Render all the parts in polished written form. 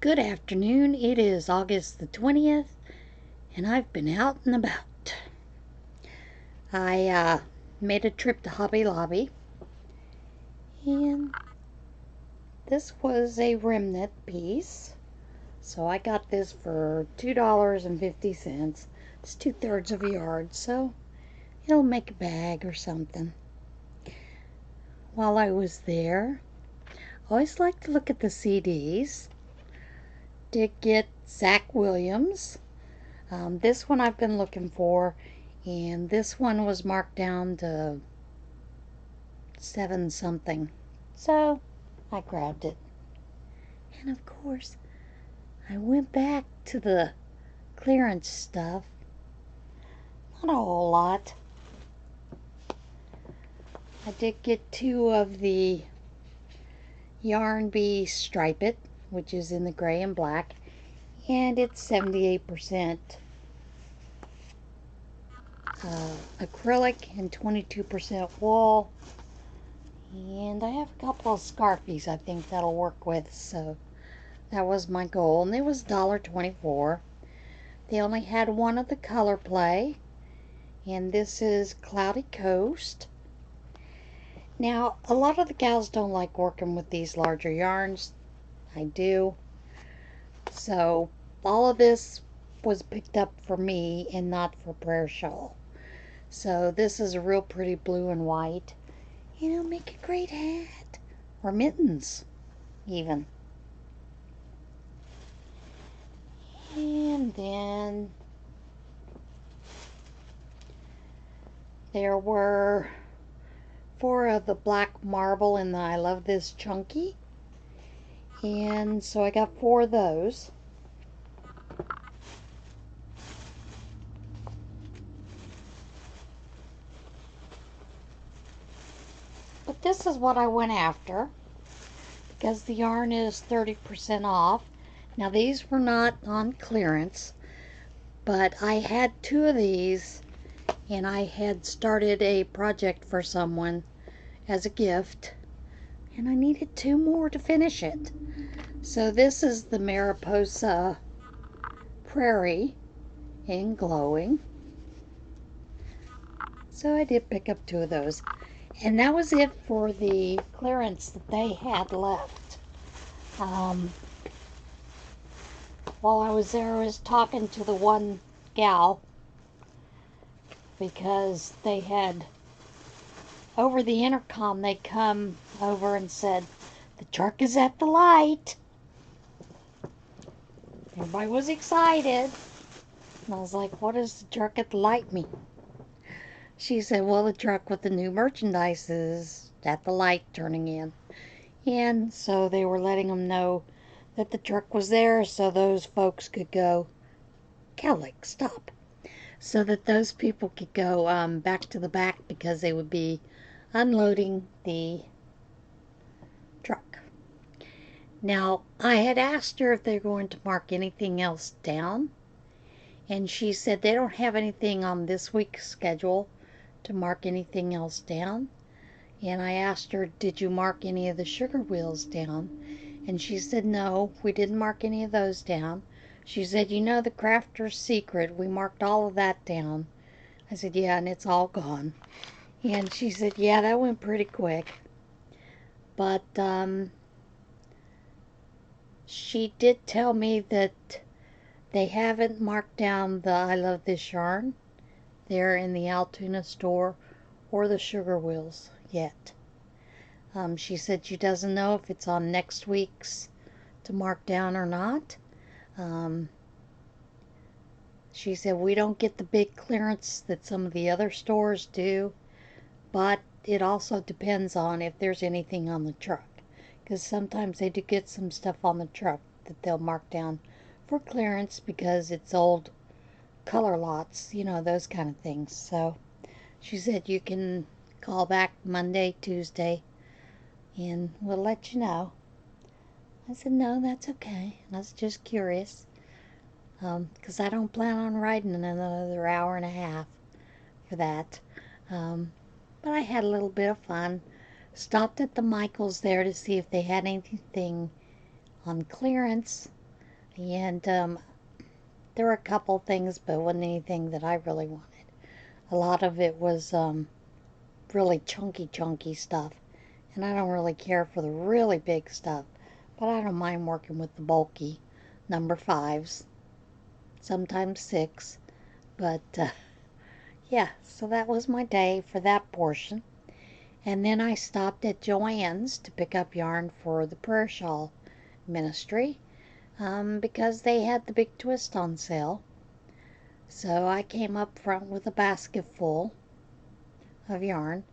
Good afternoon. It is August the 20th, and I've been out and about. I made a trip to Hobby Lobby, and this was a remnant piece. So I got this for $2.50. It's 2/3 of a yard, so it'll make a bag or something. While I was there, I always like to look at the CDs. Did get Zach Williams. This one I've been looking for, and this one was marked down to 7 something, so I grabbed it. And of course I went back to the clearance stuff. Not a whole lot. I did get 2 of the Yarn Bee Stripe It, which is in the gray and black, and it's 78% acrylic and 22% wool. And I have a couple of Scarfies I think that'll work with, so that was my goal, and it was $1.24. They only had one of the color play, and this is Cloudy Coast. Now, a lot of the gals don't like working with these larger yarns. I do. So, all of this was picked up for me and not for Prayer Shawl. So, this is a real pretty blue and white. And it'll make a great hat. Or mittens, even. And then there were 4 of the black marble in the I Love This Chunky. And so I got 4 of those. But this is what I went after, because the yarn is 30% off. Now these were not on clearance, but I had 2 of these, and I had started a project for someone as a gift, and I needed 2 more to finish it. So this is the Mariposa Prairie in glowing. So I did pick up 2 of those. And that was it for the clearance that they had left. While I was there, I was talking to the one gal, because they had, over the intercom, they come over and said, "The truck is at the light." Everybody was excited. And I was like, "What does the truck at the light mean?" She said, "Well, the truck with the new merchandise is at the light turning in." And so they were letting them know that the truck was there, so those folks could go, "Cowlick, stop." So that those people could go back to the back, because they would be unloading the truck. Now, I had asked her if they're going to mark anything else down, and she said they don't have anything on this week's schedule to mark anything else down. And I asked her, "Did you mark any of the sugar wheels down?" And she said, "No, we didn't mark any of those down." She said, "You know the Crafter's Secret, we marked all of that down." I said, "Yeah, and it's all gone." And she said, "Yeah, that went pretty quick." But she did tell me that they haven't marked down the I Love This Yarn there in the Altoona store or the sugar wheels yet. She said she doesn't know if it's on next week's to mark down or not. She said we don't get the big clearance that some of the other stores do, but it also depends on if there's anything on the truck, because sometimes they do get some stuff on the truck that they'll mark down for clearance because it's old color lots, you know, those kind of things. So she said you can call back Monday, Tuesday, and we'll let you know. I said, "No, that's okay. I was just curious, because I don't plan on riding another hour and a half for that." But I had a little bit of fun. Stopped at the Michaels there to see if they had anything on clearance. And there were a couple things, but it wasn't anything that I really wanted. A lot of it was really chunky stuff. And I don't really care for the really big stuff, but I don't mind working with the bulky number fives, sometimes six. But yeah, so that was my day for that portion. And then I stopped at Joann's to pick up yarn for the prayer shawl ministry because they had the big twist on sale. So I came up front with a basket full of yarn.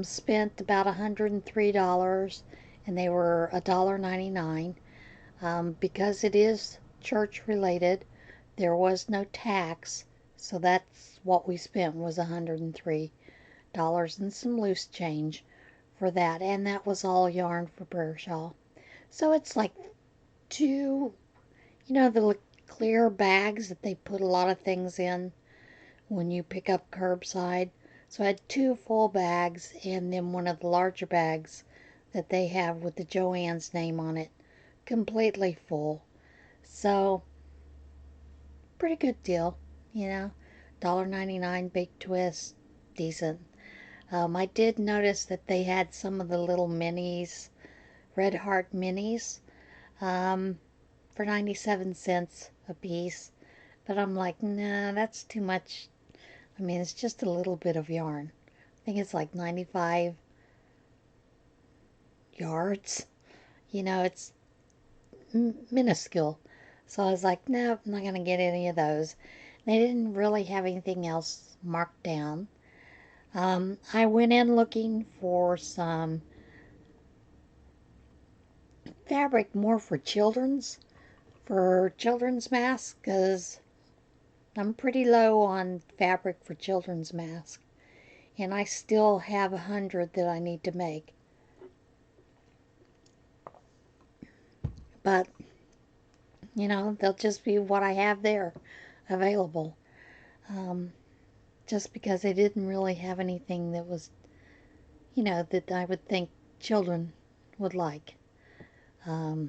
Spent about $103 and they were $1.99. Because it is church related, there was no tax, so that's what we spent was $103 and some loose change for that, and that was all yarn for prayer shawl. So it's like two, the clear bags that they put a lot of things in when you pick up curbside. So I had two full bags and then one of the larger bags that they have with the Joann's name on it, completely full. So, pretty good deal, $1.99 big twist, decent. I did notice that they had some of the little minis, Red Heart minis, for 97 cents a piece. But I'm like, nah, that's too much. I mean, it's just a little bit of yarn. I think it's like 95 yards. It's minuscule. So I was like, no, I'm not going to get any of those. They didn't really have anything else marked down. I went in looking for some fabric more for children's masks, because I'm pretty low on fabric for children's masks. And I still have 100 that I need to make. But, they'll just be what I have there available. Just because they didn't really have anything that was, that I would think children would like. A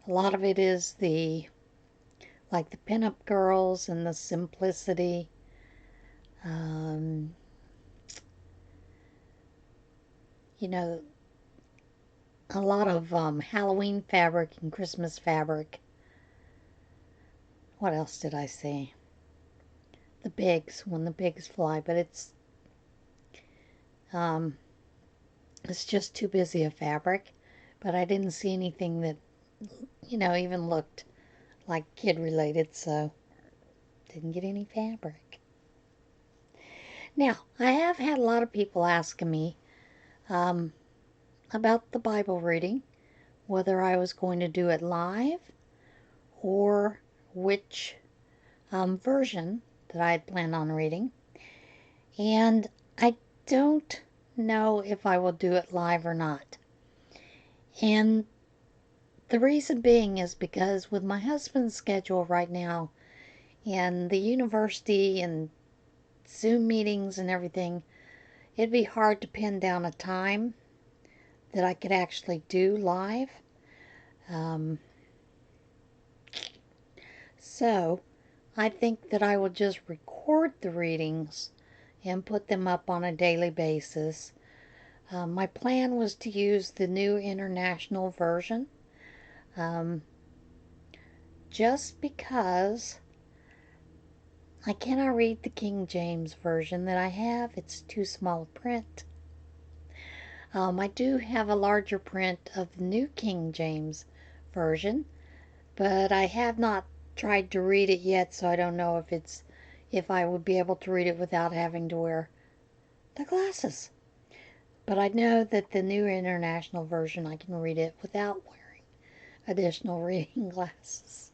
lot of it is like the pinup girls and the simplicity. Um, you know, a lot of Halloween fabric and Christmas fabric. What else did I see? The pigs, when the pigs fly, but um, it's just too busy a fabric. But I didn't see anything that, even looked like kid related, so didn't get any fabric. Now, I have had a lot of people asking me about the Bible reading, whether I was going to do it live or which version that I had planned on reading. And I don't know if I will do it live or not. And the reason being is because with my husband's schedule right now and the university and Zoom meetings and everything, it'd be hard to pin down a time that I could actually do live. So I think that I will just record the readings and put them up on a daily basis. My plan was to use the New International Version, just because I cannot read the King James Version that I have. It's too small print. I do have a larger print of the New King James Version, but I have not tried to read it yet, so I don't know if I would be able to read it without having to wear the glasses. But I know that the New International Version, I can read it without wearing additional reading glasses.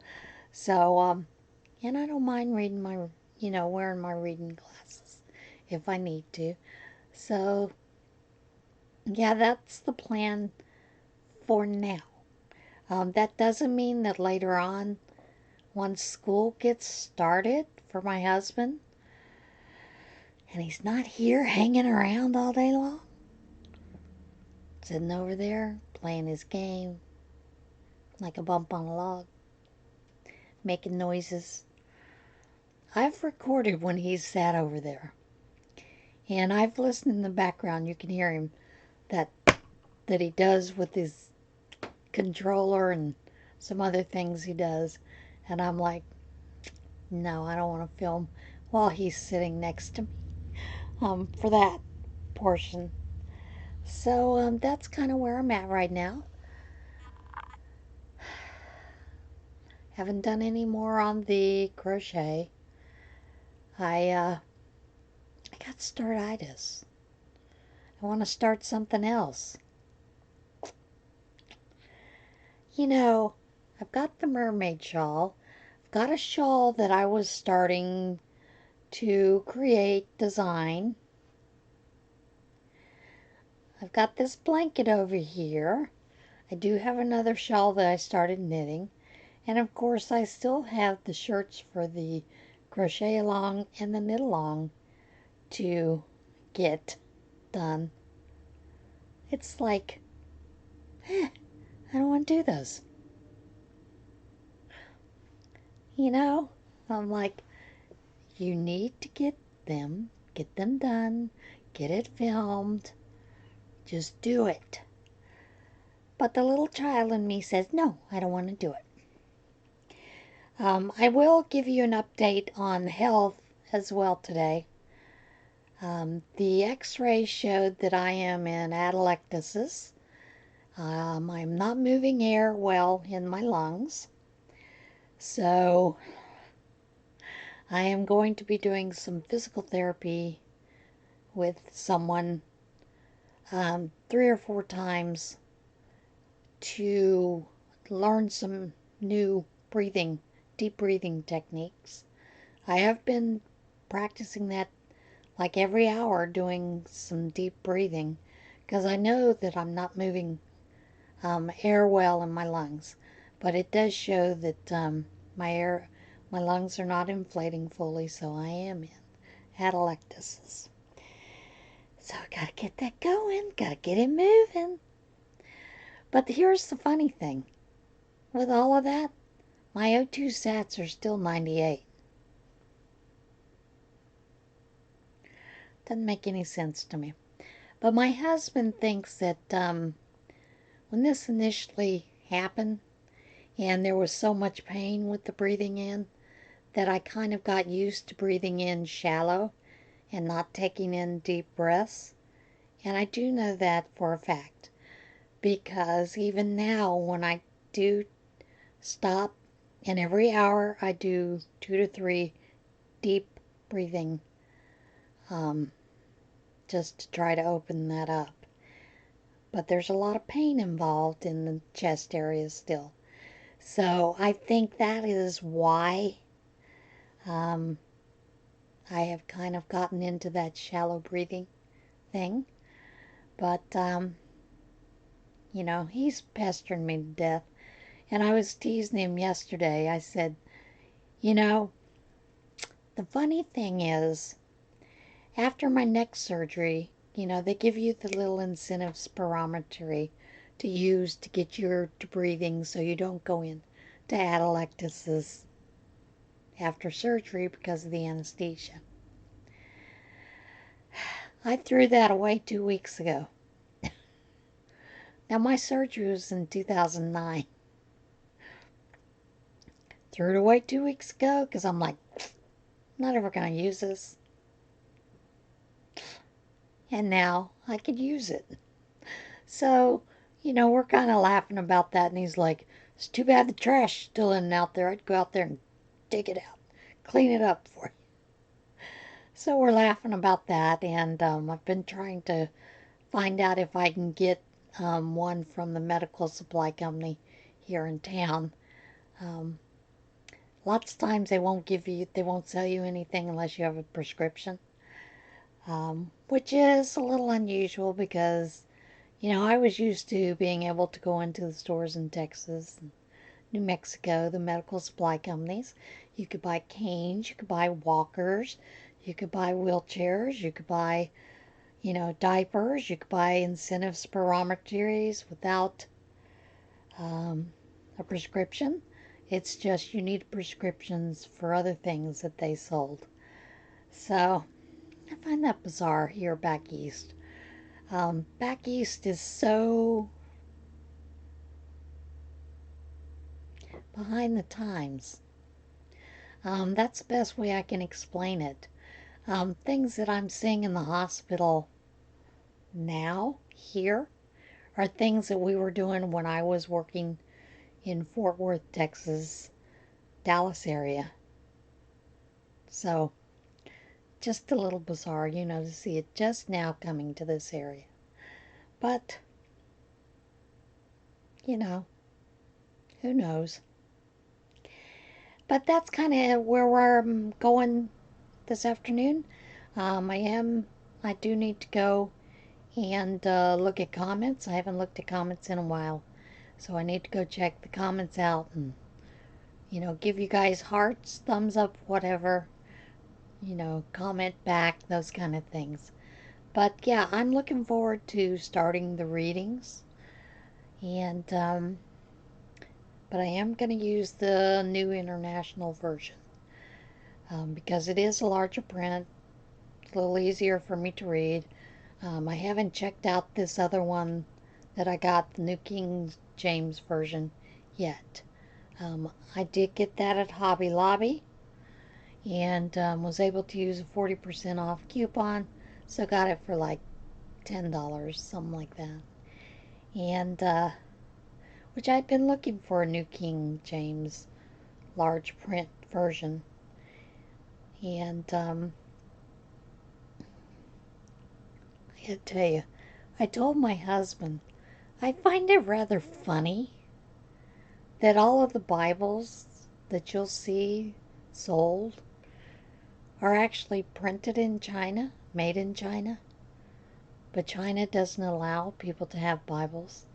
So, and I don't mind reading wearing my reading glasses if I need to. So, yeah, that's the plan for now. That doesn't mean that later on, once school gets started for my husband, and he's not here hanging around all day long, sitting over there playing his game, like a bump on a log, making noises. I've recorded when he's sat over there, and I've listened in the background. You can hear him that he does with his controller and some other things he does. And I'm like, no, I don't want to film while he's sitting next to me for that portion. So that's kind of where I'm at right now. Haven't done any more on the crochet. I got startitis. I want to start something else. You know, I've got the mermaid shawl. I've got a shawl that I was starting to create, design. I've got this blanket over here. I do have another shawl that I started knitting. And of course I still have the shirts for the crochet along and the knit along to get done. It's like, I don't want to do those. You know, I'm like, you need to get them done, get it filmed, just do it. But the little child in me says, no, I don't want to do it. I will give you an update on health as well today. The x-ray showed that I am in atelectasis. I'm not moving air well in my lungs. So I am going to be doing some physical therapy with someone 3 or 4 times to learn some new deep breathing techniques. I have been practicing that like every hour, doing some deep breathing, because I know that I'm not moving air well in my lungs. But it does show that my lungs are not inflating fully, so I am in atelectasis. So I gotta get that going, gotta get it moving. But here's the funny thing. With all of that, my O2 sats are still 98. Doesn't make any sense to me. But my husband thinks that when this initially happened and there was so much pain with the breathing in, that I kind of got used to breathing in shallow and not taking in deep breaths. And I do know that for a fact, because even now when I do stop, and every hour I do 2 to 3 deep breathing, just to try to open that up. But there's a lot of pain involved in the chest area still. So I think that is why I have kind of gotten into that shallow breathing thing. But, you know, he's pestering me to death. And I was teasing him yesterday. I said, you know, the funny thing is, after my neck surgery, you know, they give you the little incentive spirometry to use to get your breathing so you don't go in to atelectasis after surgery because of the anesthesia. I threw that away 2 weeks ago. Now, my surgery was in 2009. Threw it away 2 weeks ago because I'm like, not ever going to use this. And now I could use it. So, you know, we're kind of laughing about that. And he's like, it's too bad the trash is still in and out there. I'd go out there and dig it out, clean it up for you. So we're laughing about that. And I've been trying to find out if I can get one from the medical supply company here in town. Lots of times they won't sell you anything unless you have a prescription, which is a little unusual because, you know, I was used to being able to go into the stores in Texas and New Mexico, the medical supply companies. You could buy canes, you could buy walkers, you could buy wheelchairs, you could buy, you know, diapers, you could buy incentive spirometries without a prescription. It's just you need prescriptions for other things that they sold. So I find that bizarre here back east. Back east is so behind the times. That's the best way I can explain it. Things that I'm seeing in the hospital now, here, are things that we were doing when I was working in Fort Worth, Texas, Dallas area. So, just a little bizarre, to see it just now coming to this area. But, you know, who knows? But that's kind of where we're going this afternoon. I do need to go and look at comments. I haven't looked at comments in a while. So I need to go check the comments out and, give you guys hearts, thumbs up, whatever, comment back, those kind of things. But yeah, I'm looking forward to starting the readings. And, but I am going to use the new international version because it is a larger print. It's a little easier for me to read. I haven't checked out this other one that I got, the New King James Version, yet. I did get that at Hobby Lobby and was able to use a 40% off coupon, so got it for like $10, something like that. And, which I've been looking for a New King James large print version. And, I gotta tell you, I told my husband, I find it rather funny that all of the Bibles that you'll see sold are actually printed in China, made in China, but China doesn't allow people to have Bibles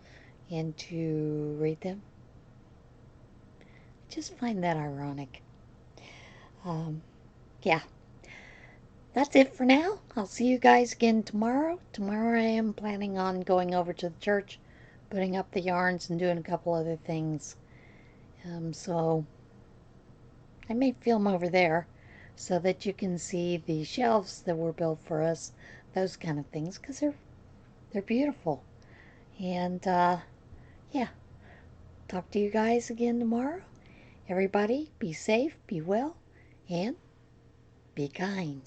and to read them. I just find that ironic. Yeah, that's it for now. I'll see you guys again tomorrow. Tomorrow I am planning on going over to the church, putting up the yarns and doing a couple other things. So I may film over there so that you can see the shelves that were built for us, those kind of things, because they're beautiful. And yeah, talk to you guys again tomorrow. Everybody, be safe, be well, and be kind.